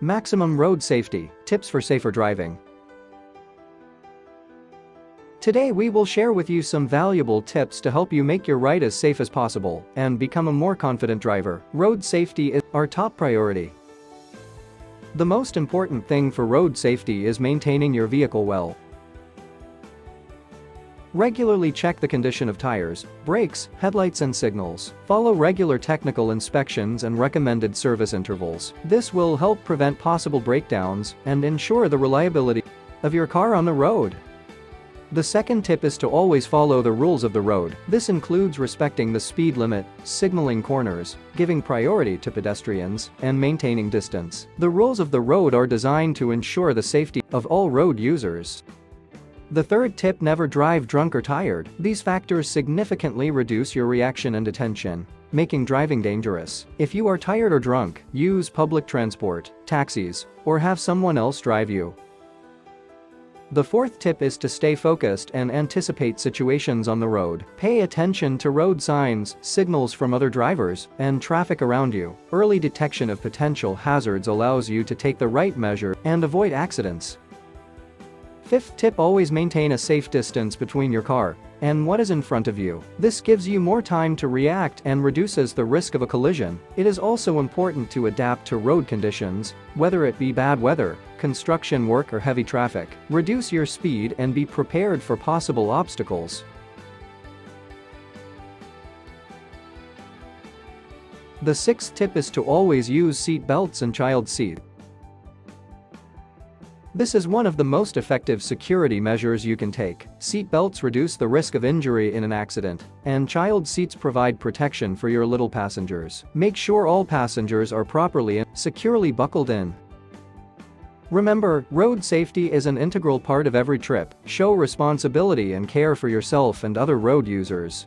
Maximum road safety, tips for safer driving. Today we will share with you some valuable tips to help you make your ride as safe as possible and become a more confident driver. Road safety is our top priority. The most important thing for road safety is maintaining your vehicle well. Regularly check the condition of tires, brakes, headlights and signals. Follow regular technical inspections and recommended service intervals. This will help prevent possible breakdowns and ensure the reliability of your car on the road. The second tip is to always follow the rules of the road. This includes respecting the speed limit, signaling corners, giving priority to pedestrians, and maintaining distance. The rules of the road are designed to ensure the safety of all road users. The third tip: never drive drunk or tired. These factors significantly reduce your reaction and attention, making driving dangerous. If you are tired or drunk, use public transport, taxis, or have someone else drive you. The fourth tip is to stay focused and anticipate situations on the road. Pay attention to road signs, signals from other drivers, and traffic around you. Early detection of potential hazards allows you to take the right measure and avoid accidents. Fifth tip: always maintain a safe distance between your car and what is in front of you. This gives you more time to react and reduces the risk of a collision. It is also important to adapt to road conditions, whether it be bad weather, construction work or heavy traffic. Reduce your speed and be prepared for possible obstacles. The sixth tip is to always use seat belts and child seat. This is one of the most effective security measures you can take. Seat belts reduce the risk of injury in an accident, and child seats provide protection for your little passengers. Make sure all passengers are properly and securely buckled in. Remember, road safety is an integral part of every trip. Show responsibility and care for yourself and other road users.